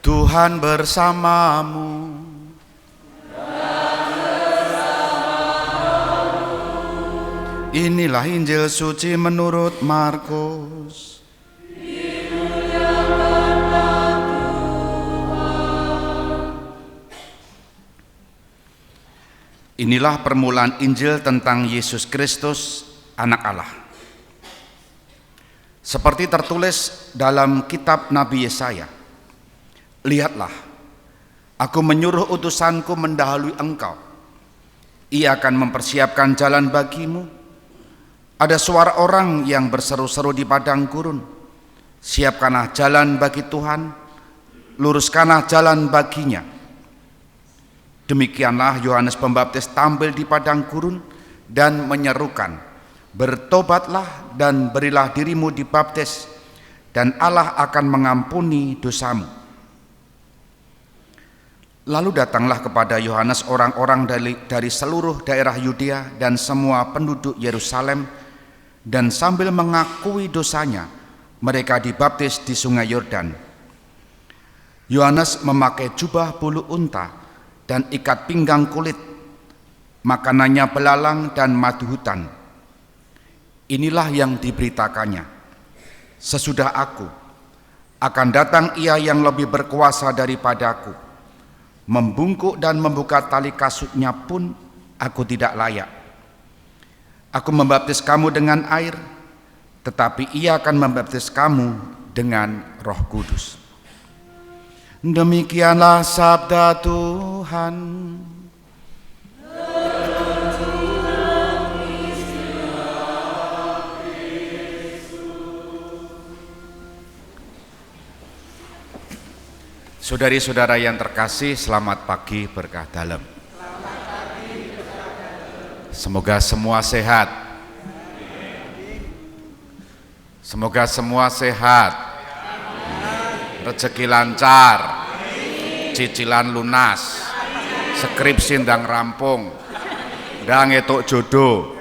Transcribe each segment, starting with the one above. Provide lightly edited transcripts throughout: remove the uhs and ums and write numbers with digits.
Tuhan bersamamu. Inilah Injil suci menurut Markus. Inilah permulaan Injil tentang Yesus Kristus, Anak Allah. Seperti tertulis dalam kitab Nabi Yesaya, lihatlah, aku menyuruh utusanku mendahului engkau. Ia akan mempersiapkan jalan bagimu. Ada suara orang yang berseru-seru di padang gurun, siapkanlah jalan bagi Tuhan, luruskanlah jalan baginya. Demikianlah Yohanes Pembaptis tampil di padang gurun dan menyerukan, bertobatlah dan berilah dirimu dibaptis, dan Allah akan mengampuni dosamu. Lalu datanglah kepada Yohanes orang-orang dari seluruh daerah Yudea dan semua penduduk Yerusalem, dan sambil mengakui dosanya, mereka dibaptis di sungai Yordan. Yohanes memakai jubah bulu unta dan ikat pinggang kulit, makanannya belalang dan madu hutan. Inilah yang diberitakannya, sesudah aku akan datang ia yang lebih berkuasa daripadaku, membungkuk dan membuka tali kasutnya pun aku tidak layak. Aku membaptis kamu dengan air, tetapi ia akan membaptis kamu dengan Roh Kudus. Demikianlah sabda Tuhan. Saudari-saudara yang terkasih, selamat pagi berkah dalam. Semoga semua sehat. Semoga semua sehat. Rezeki lancar, cicilan lunas, skripsi ndang rampung, ndang etuk jodoh.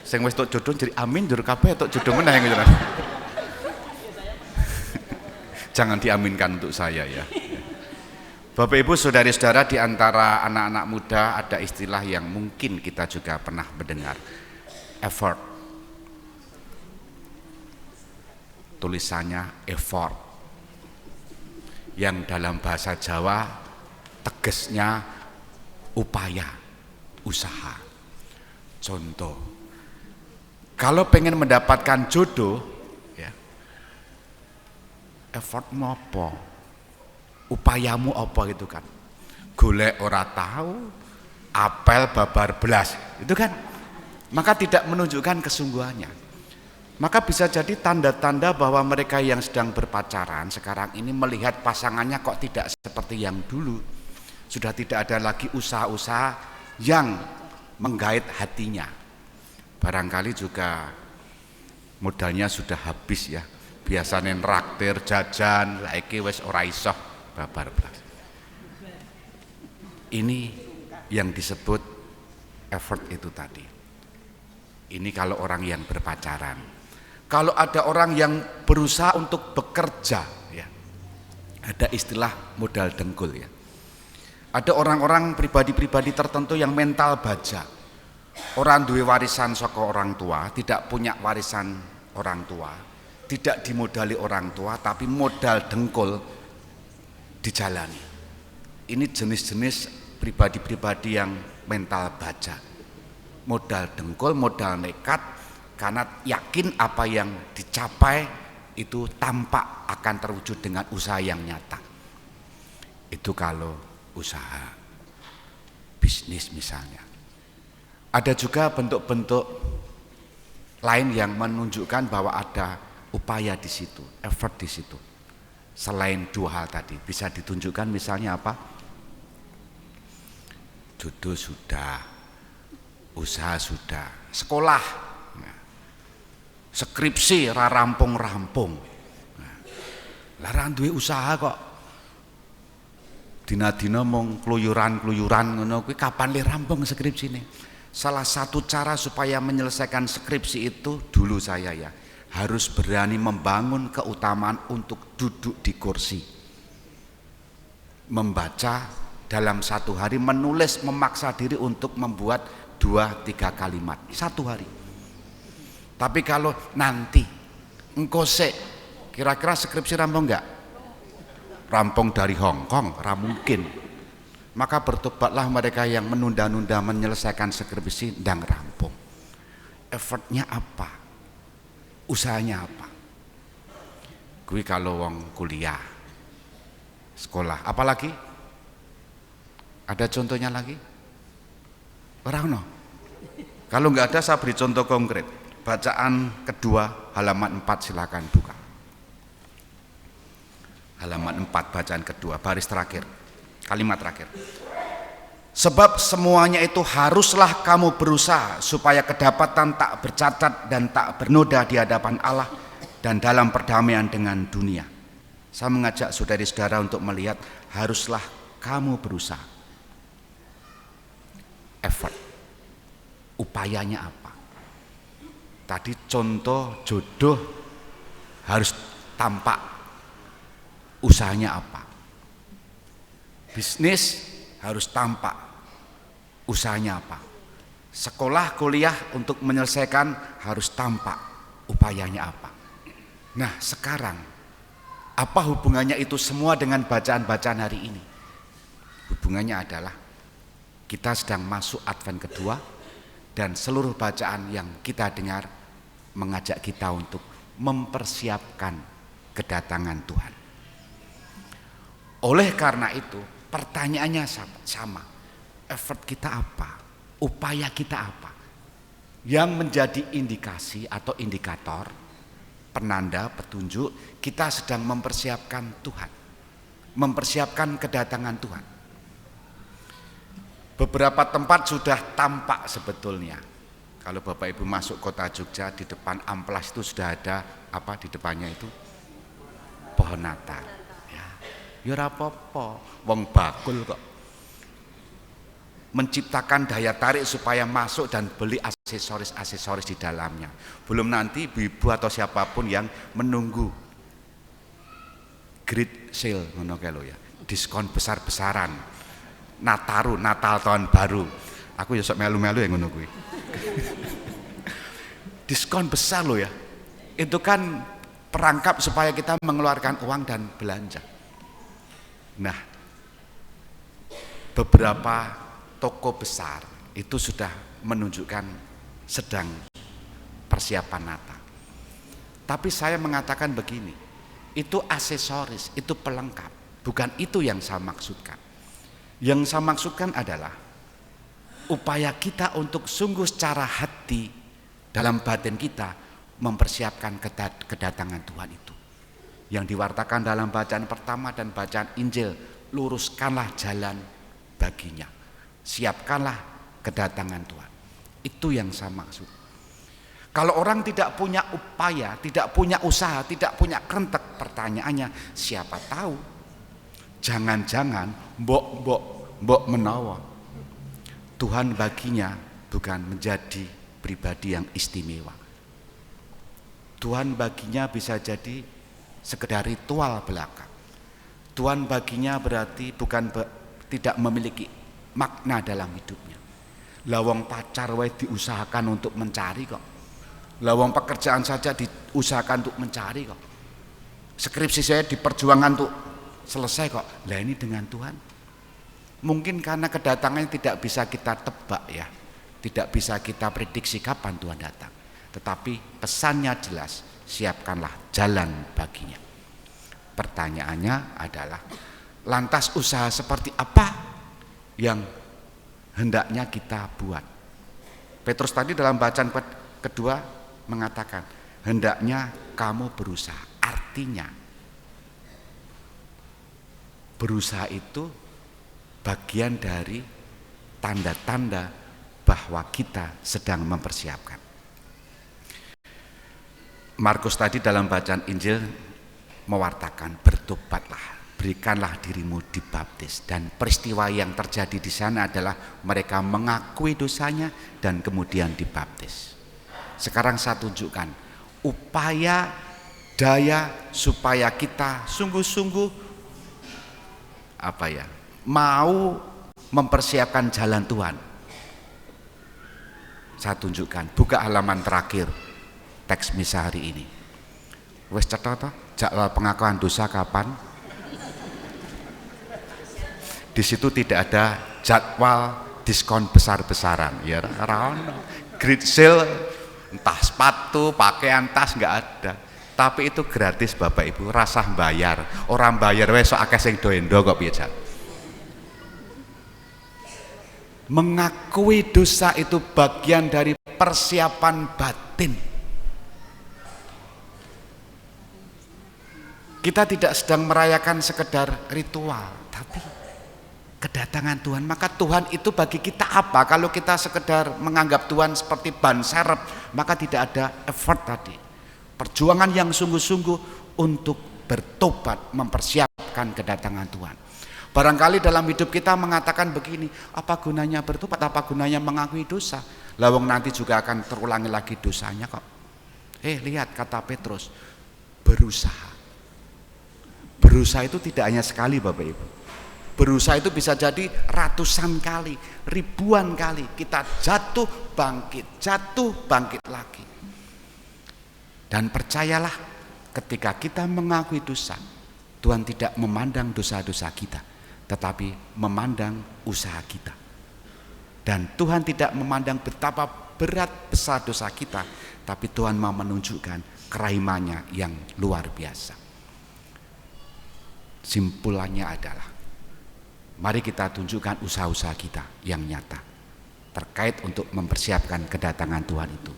Sing wis tuk jodoh jadi amin njur kabeh etuk jodoh meneh gitu. Jangan diaminkan untuk saya ya. Bapak Ibu, saudari-saudara, di antara anak-anak muda ada istilah yang mungkin kita juga pernah mendengar, effort. Tulisannya effort, yang dalam bahasa Jawa tegesnya upaya, usaha. Contoh, kalau pengen mendapatkan jodoh, ya, effortmu apa, upayamu apa gitu kan? Golek ora tahu, apel babar belas, itu kan? Maka tidak menunjukkan kesungguhannya. Maka bisa jadi tanda-tanda bahwa mereka yang sedang berpacaran sekarang ini melihat pasangannya kok tidak seperti yang dulu. Sudah tidak ada lagi usaha-usaha yang menggait hatinya. Barangkali juga modalnya sudah habis ya. Biasanya nraktir, jajan, saiki wis ora iso babar blas. Ini yang disebut effort itu tadi. Ini kalau orang yang berpacaran. Kalau ada orang yang berusaha untuk bekerja, ya, ada istilah modal dengkul ya. Ada orang-orang pribadi-pribadi tertentu yang mental baja. Orang duwe warisan saka orang tua, tidak punya warisan orang tua, tidak dimodali orang tua, tapi modal dengkul dijalani. Ini jenis-jenis pribadi-pribadi yang mental baja. Modal dengkul, modal nekat, karena yakin apa yang dicapai itu tampak akan terwujud dengan usaha yang nyata. Itu kalau usaha bisnis misalnya. Ada juga bentuk-bentuk lain yang menunjukkan bahwa ada upaya di situ, effort di situ. Selain dua hal tadi, bisa ditunjukkan misalnya apa? Jodoh sudah, usaha sudah, sekolah, skripsi ra rampung-rampung. Lah ra duwe usaha kok. Dina-dina mung kluyuran-kluyuran ngono kuwi kapan le rampung skripsine? Salah satu cara supaya menyelesaikan skripsi itu dulu saya ya harus berani membangun keutamaan untuk duduk di kursi. membaca dalam satu hari, menulis, memaksa diri untuk membuat 2-3 kalimat satu hari. Tapi kalau nanti engkau kira-kira skripsi rampung enggak? Rampung dari Hongkong, mungkin. Maka bertobatlah mereka yang menunda-nunda menyelesaikan skripsi dan rampung. Effortnya apa? Usahanya apa? Gue kalau wong kuliah, sekolah, apalagi? Ada contohnya lagi? Orang no. Kalau nggak ada, saya beri contoh konkret. Bacaan kedua halaman 4, silakan buka. Halaman 4 bacaan kedua, baris terakhir, kalimat terakhir. Sebab semuanya itu haruslah kamu berusaha supaya kedapatan tak bercacat dan tak bernoda di hadapan Allah dan dalam perdamaian dengan dunia. Saya mengajak saudari-saudara untuk melihat haruslah kamu berusaha. Effort, upayanya apa? Tadi contoh jodoh harus tampak, usahanya apa? Bisnis harus tampak, usahanya apa? Sekolah kuliah untuk menyelesaikan harus tampak, upayanya apa? Nah sekarang apa hubungannya itu semua dengan bacaan-bacaan hari ini? Hubungannya adalah kita sedang masuk Advent kedua dan seluruh bacaan yang kita dengar mengajak kita untuk mempersiapkan kedatangan Tuhan. Oleh karena itu pertanyaannya sama, effort kita apa? Upaya kita apa? Yang menjadi indikasi atau indikator, penanda, petunjuk kita sedang mempersiapkan Tuhan, mempersiapkan kedatangan Tuhan. Beberapa tempat sudah tampak sebetulnya. Kalau Bapak Ibu masuk kota Jogja, di depan amplas itu sudah ada apa di depannya itu? Pohon Natal. Ya ora apa-apa, wong bakul kok. Menciptakan daya tarik supaya masuk dan beli aksesoris-aksesoris di dalamnya. Belum nanti ibu-ibu atau siapapun yang menunggu great sale ngono kae lho ya. Diskon besar-besaran. Natal tahun baru. Aku ya sok melu-melu ya ngono kuwi. Diskon besar loh ya. Itu kan perangkap supaya kita mengeluarkan uang dan belanja. Nah, beberapa toko besar itu sudah menunjukkan sedang persiapan Natal. Tapi saya mengatakan begini, itu aksesoris, itu pelengkap, bukan itu yang saya maksudkan. Yang saya maksudkan adalah upaya kita untuk sungguh secara hati dalam batin kita mempersiapkan kedatangan Tuhan itu. Yang diwartakan dalam bacaan pertama dan bacaan Injil, luruskanlah jalan baginya, siapkanlah kedatangan Tuhan. Itu yang saya maksud. Kalau orang tidak punya upaya, tidak punya usaha, tidak punya kerentek, pertanyaannya siapa tahu jangan-jangan mbok menawa Tuhan baginya bukan menjadi pribadi yang istimewa. Tuhan baginya bisa jadi sekedar ritual belaka. Tuhan baginya berarti tidak memiliki makna dalam hidupnya. Lawang pacar wae diusahakan untuk mencari kok. Lawang pekerjaan saja diusahakan untuk mencari kok. Skripsi saya diperjuangkan untuk selesai kok. Lah ini dengan Tuhan. Mungkin karena kedatangannya tidak bisa kita tebak ya. Tidak bisa kita prediksi kapan Tuhan datang. Tetapi pesannya jelas, siapkanlah jalan baginya. Pertanyaannya adalah, lantas usaha seperti apa yang hendaknya kita buat? Petrus tadi dalam bacaan kedua mengatakan, hendaknya kamu berusaha. Artinya, berusaha itu bagian dari tanda-tanda bahwa kita sedang mempersiapkan. Markus tadi dalam bacaan Injil mewartakan, bertobatlah, berikanlah dirimu dibaptis, dan peristiwa yang terjadi di sana adalah mereka mengakui dosanya dan kemudian dibaptis. Sekarang saya tunjukkan upaya daya supaya kita sungguh-sungguh mau mempersiapkan jalan Tuhan. Saya tunjukkan, buka halaman terakhir teks misa hari ini. Wes cetha toh jadwal pengakuan dosa kapan? Di situ tidak ada jadwal diskon besar-besaran, ya ono. Great sale, entah sepatu, pakaian, tas, nggak ada. Tapi itu gratis Bapak Ibu, rasah bayar. Orang bayar wes sok akeh sing do-endo kok piye. Mengakui dosa itu bagian dari persiapan batin. Kita tidak sedang merayakan sekedar ritual, tapi kedatangan Tuhan. Maka Tuhan itu bagi kita apa? Kalau kita sekedar menganggap Tuhan seperti ban serep, maka tidak ada effort tadi. Perjuangan yang sungguh-sungguh untuk bertobat, mempersiapkan kedatangan Tuhan. Barangkali dalam hidup kita mengatakan begini, apa gunanya bertobat, apa gunanya mengakui dosa? Lawang nanti juga akan terulangi lagi dosanya kok. Lihat kata Petrus, berusaha. Berusaha itu tidak hanya sekali Bapak Ibu. Berusaha itu bisa jadi ratusan kali, ribuan kali. Kita jatuh bangkit lagi. Dan percayalah, ketika kita mengakui dosa, Tuhan tidak memandang dosa-dosa kita, tetapi memandang usaha kita. Dan Tuhan tidak memandang betapa berat besar dosa kita, tapi Tuhan mau menunjukkan kerahimannya yang luar biasa. Simpulannya adalah, mari kita tunjukkan usaha-usaha kita yang nyata terkait untuk mempersiapkan kedatangan Tuhan itu.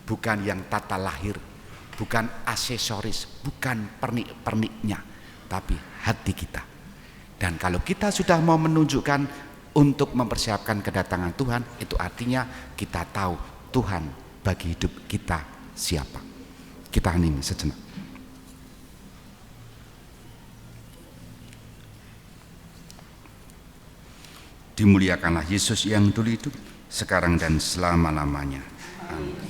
Bukan yang tata lahir, bukan aksesoris, bukan pernik-perniknya, tapi hati kita. Dan kalau kita sudah mau menunjukkan untuk mempersiapkan kedatangan Tuhan, itu artinya kita tahu Tuhan bagi hidup kita siapa. Kita hening sejenak. Dimuliakanlah Yesus yang dulu itu, sekarang dan selama-lamanya. Amin.